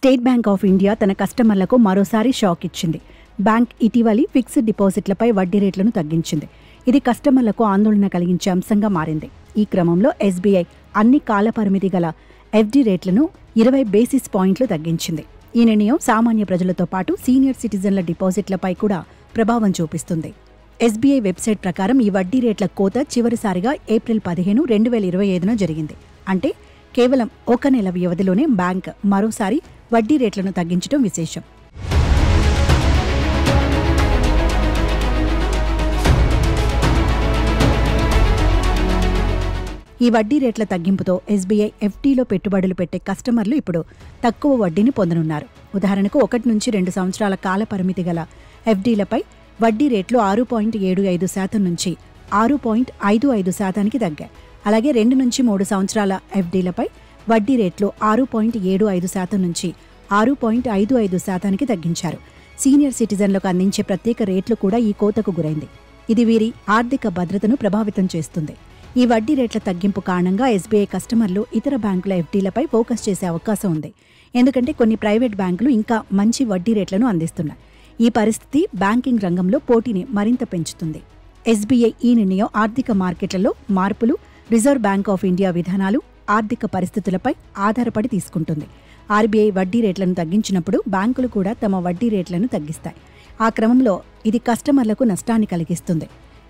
State bank of India తన కస్టమర్లకు మరోసారి షాక్ ఇచ్చింది. బ్యాంక్ ఇటీవలి ఫిక్స్డ్ డిపాజిట్లపై వడ్డీ రేట్లను తగ్గించింది. ఇది కస్టమర్లకు ఆందోళన కలిగించే అంశంగా మారింది. ఈ క్రమంలో ఎస్బీఐ అన్ని కాలపరిమితి గల ఎఫ్డీ రేట్లను 20 బేసిస్ పాయింట్లు తగ్గించింది. ఈ నిర్ణయం సామాన్య ప్రజలతో పాటు సీనియర్ సిటిజన్ల డిపాజిట్లపై కూడా ప్రభావం చూపిస్తుంది. ఎస్బీఐ వెబ్సైట్ ప్రకారం ఈ వడ్డీ రేట్ల కోత చివరిసారిగా ఏప్రిల్ 15, 2025న జరిగింది. అంటే కేవలం ఒక నెల వ్యవధిలోనే బ్యాంక్ మరోసారి వడ్డీ రేట్లను తగ్గించడం విశేషం. ఈ వడ్డీ రేట్ల తగ్గింపుతో ఎస్బీఐ ఎఫ్డీలో పెట్టుబడులు పెట్టే కస్టమర్లు ఇప్పుడు తక్కువ వడ్డీని పొందనున్నారు. ఉదాహరణకు 1 నుంచి 2 సంవత్సరాల కాల పరిమితి గల ఎఫ్డీలపై వడ్డీ రేట్లు 6.75% నుంచి 6.55%కి తగ్గాయి. అలాగే 2 నుంచి 3 సంవత్సరాల ఎఫ్డీలపై వడ్డీ రేట్లు 6.75% నుంచి 6.55%కి తగ్గించారు. సీనియర్ సిటిజన్లకు అందించే ప్రత్యేక రేట్లు కూడా ఈ కోతకు గురైంది. ఇది వీరి ఆర్థిక భద్రతను ప్రభావితం చేస్తుంది. ఈ వడ్డీ రేట్ల తగ్గింపు కారణంగా ఎస్బీఐ కస్టమర్లు ఇతర బ్యాంకుల ఎఫ్డీలపై ఫోకస్ చేసే అవకాశం ఉంది. ఎందుకంటే కొన్ని ప్రైవేట్ బ్యాంకులు ఇంకా మంచి వడ్డీ రేట్లను అందిస్తున్నాయి. ఈ పరిస్థితి బ్యాంకింగ్ రంగంలో పోటీని మరింత పెంచుతుంది. ఎస్బీఐ ఈ నిర్ణయం ఆర్థిక మార్కెట్లలో మార్పులు, రిజర్వ్ బ్యాంక్ ఆఫ్ ఇండియా విధానాలు, ఆర్థిక పరిస్థితులపై ఆధారపడి తీసుకుంటుంది. ఆర్బీఐ వడ్డీ రేట్లను తగ్గించినప్పుడు బ్యాంకులు కూడా తమ వడ్డీ రేట్లను తగ్గిస్తాయి. ఆ క్రమంలో ఇది కస్టమర్లకు నష్టాన్ని కలిగిస్తుంది.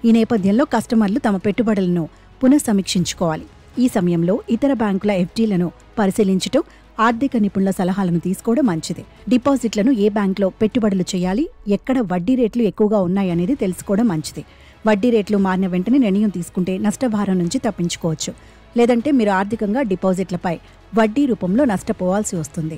ఈ నేపథ్యంలో కస్టమర్లు తమ పెట్టుబడులను పునఃసమీక్షించుకోవాలి. ఈ సమయంలో ఇతర బ్యాంకుల ఎఫ్డీలను పరిశీలించడం, ఆర్థిక నిపుణుల సలహాలను తీసుకోవడం మంచిది. డిపాజిట్లను ఏ బ్యాంకులో పెట్టుబడులు చేయాలి, ఎక్కడ వడ్డీ రేట్లు ఎక్కువగా ఉన్నాయనేది తెలుసుకోవడం మంచిది. వడ్డీ రేట్లు మారిన వెంటనే నిర్ణయం తీసుకుంటే నష్టభారం నుంచి తప్పించుకోవచ్చు. లేదంటే మీరు ఆర్థికంగా డిపాజిట్లపై వడ్డీ రూపంలో నష్టపోవాల్సి వస్తుంది.